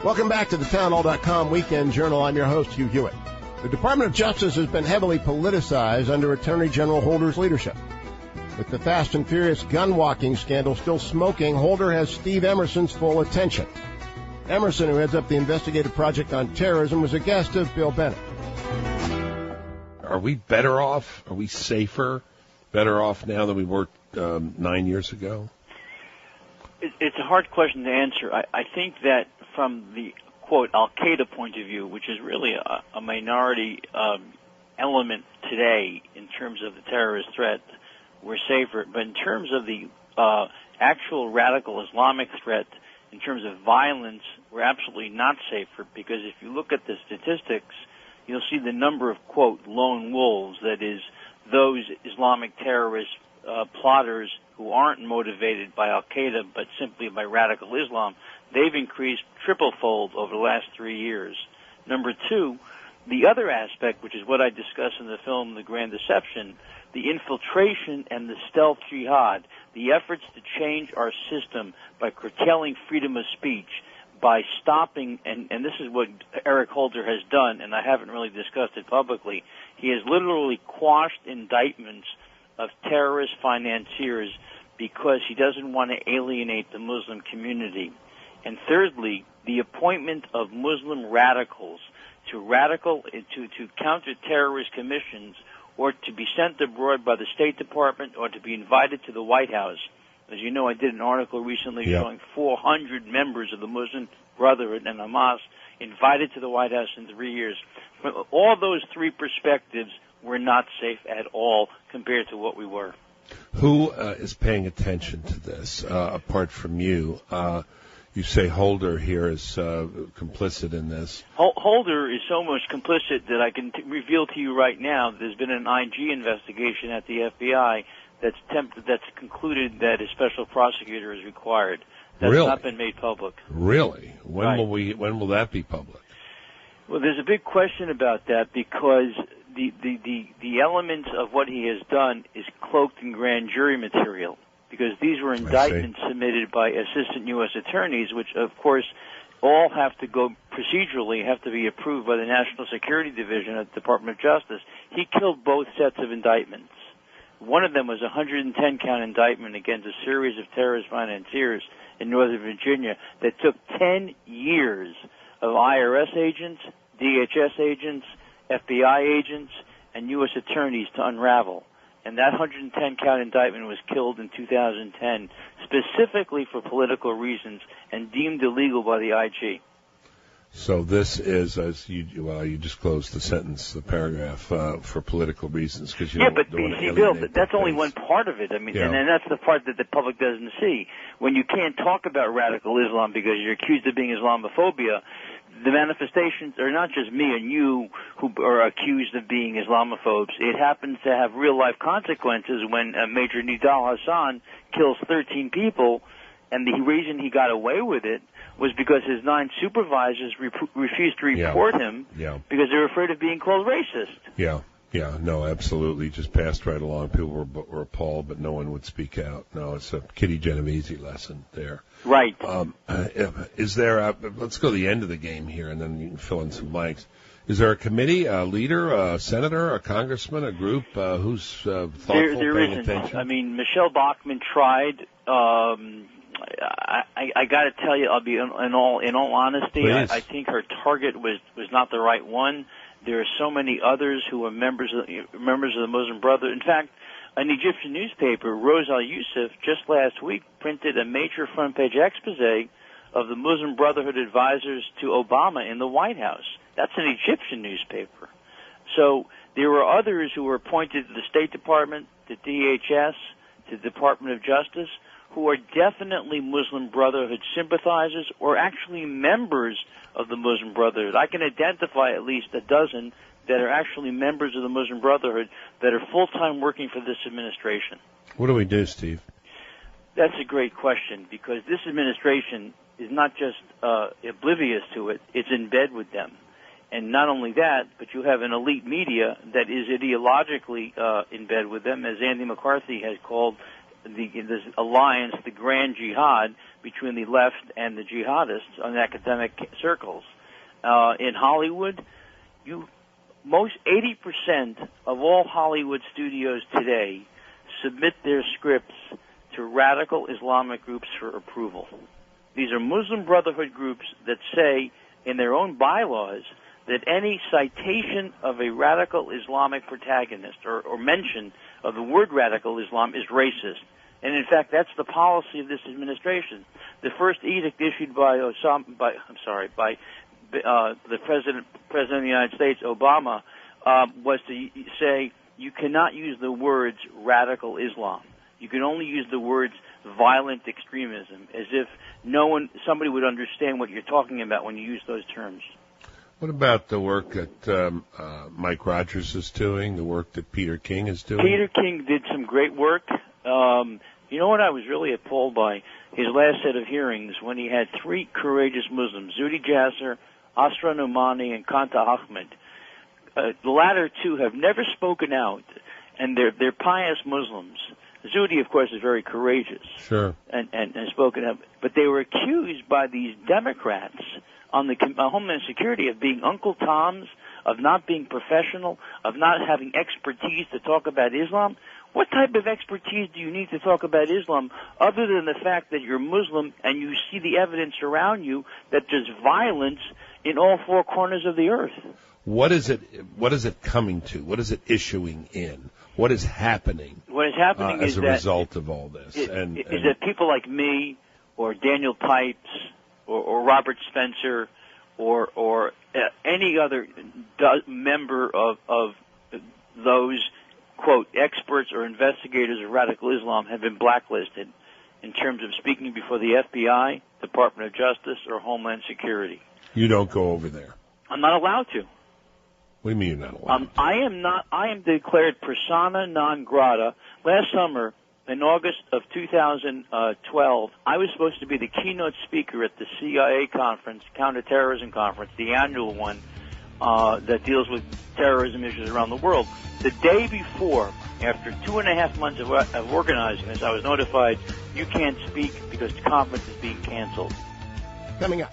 Welcome back to the townhall.com Weekend Journal. I'm your host, Hugh Hewitt. The Department of Justice has been heavily politicized under Attorney General Holder's leadership. With the Fast and Furious gun-walking scandal still smoking, Holder has Steve Emerson's full attention. Emerson, who heads up the investigative project on terrorism, was a guest of Bill Bennett. Are we better off? Are we safer, better off now than we were 9 years ago? It's a hard question to answer. I think that from the, quote, Al-Qaeda point of view, which is really a minority element today in terms of the terrorist threat, we're safer. But in terms of the actual radical Islamic threat, in terms of violence, we're absolutely not safer, because if you look at the statistics, you'll see the number of, quote, lone wolves, that is, those Islamic terrorist plotters who aren't motivated by Al-Qaeda but simply by radical Islam. They've increased triple-fold over the last 3 years. Number two, the other aspect, which is what I discuss in the film The Grand Deception, the infiltration and the stealth jihad, the efforts to change our system by curtailing freedom of speech, by stopping, and this is what Eric Holder has done, and I haven't really discussed it publicly, he has literally quashed indictments of terrorist financiers because he doesn't want to alienate the Muslim community. And thirdly, the appointment of Muslim radicals to counter terrorist commissions, or to be sent abroad by the State Department, or to be invited to the White House. As you know, I did an article recently showing 400 members of the Muslim Brotherhood and Hamas invited to the White House in 3 years. From all those three perspectives, we're not safe at all compared to what we were. Who is paying attention to this, apart from you? You say Holder here is complicit in this. Holder is so much complicit that I can reveal to you right now there's been an IG investigation at the FBI that's concluded that a special prosecutor is required. That's really? Not been made public. Really? When right. When will that be public? Well, there's a big question about that, because the elements of what he has done is cloaked in grand jury material, because these were indictments submitted by assistant U.S. attorneys, which, of course, all have to go procedurally, have to be approved by the National Security Division at the Department of Justice. He killed both sets of indictments. One of them was a 110-count indictment against a series of terrorist financiers in Northern Virginia that took 10 years of IRS agents, DHS agents, FBI agents, and U.S. attorneys to unravel. And that 110-count indictment was killed in 2010, specifically for political reasons, and deemed illegal by the IG. So this is, as you just closed the sentence, the paragraph, for political reasons, because you don't want to see, Bill, that's only one part of it. I mean, and that's the part that the public doesn't see. When you can't talk about radical Islam because you're accused of being Islamophobia, the manifestations are not just me and you who are accused of being Islamophobes. It happens to have real-life consequences when Major Nidal Hassan kills 13 people, and the reason he got away with it was because his 9 supervisors refused to report him because they were afraid of being called racist. No, absolutely. Just passed right along. People were appalled, but no one would speak out. No, it's a Kitty Genovese lesson there. Right. Is there let's go to the end of the game here, and then you can fill in some blanks. Is there a committee, a leader, a senator, a congressman, a group who's thoughtful, paying attention? I mean, Michelle Bachmann tried. I got to tell you, I'll be in all honesty. I think her target was not the right one. There are so many others who are members of the Muslim Brotherhood. In fact, an Egyptian newspaper, Rose Al Yusuf, just last week printed a major front-page expose of the Muslim Brotherhood advisors to Obama in the White House. That's an Egyptian newspaper. So there were others who were appointed to the State Department, to DHS, to the Department of Justice, who are definitely Muslim Brotherhood sympathizers or actually members of the Muslim Brotherhood. I can identify at least a dozen that are actually members of the Muslim Brotherhood that are full-time working for this administration. What do we do, Steve? That's a great question, because this administration is not just oblivious to it, it's in bed with them. And not only that, but you have an elite media that is ideologically in bed with them, as Andy McCarthy has called this alliance, the Grand Jihad, between the left and the jihadists in academic circles. In Hollywood, 80% of all Hollywood studios today submit their scripts to radical Islamic groups for approval. These are Muslim Brotherhood groups that say in their own bylaws that any citation of a radical Islamic protagonist or mention of the word radical Islam is racist. And in fact, that's the policy of this administration. The first edict issued by the President of the United States, Obama, was to say you cannot use the words radical Islam. You can only use the words violent extremism, as if somebody would understand what you're talking about when you use those terms. What about the work that Mike Rogers is doing, the work that Peter King is doing? Peter King did some great work. You know what I was really appalled by? His last set of hearings when he had three courageous Muslims, Zuhdi Jasser, Asra Nomani, and Kanta Ahmed. The latter two have never spoken out, and they're pious Muslims. Zuhdi, of course, is very courageous. Sure. And spoken up. But they were accused by these Democrats on the Homeland Security of being Uncle Toms, of not being professional, of not having expertise to talk about Islam. What type of expertise do you need to talk about Islam other than the fact that you're Muslim and you see the evidence around you that there's violence in all four corners of the earth? What is it coming to? What is it issuing in? What is happening? What is happening as a result of all this? Is that people like me or Daniel Pipes or Robert Spencer or any other member of those, quote, experts or investigators of radical Islam have been blacklisted in terms of speaking before the FBI, Department of Justice, or Homeland Security. You don't go over there. I'm not allowed to. What do you mean you're not allowed to? I am declared persona non grata. Last summer, in August of 2012, I was supposed to be the keynote speaker at the CIA conference, Counterterrorism Conference, the annual one that deals with terrorism issues around the world. The day before, after 2.5 months of organizing this, I was notified you can't speak because the conference is being canceled. Coming up,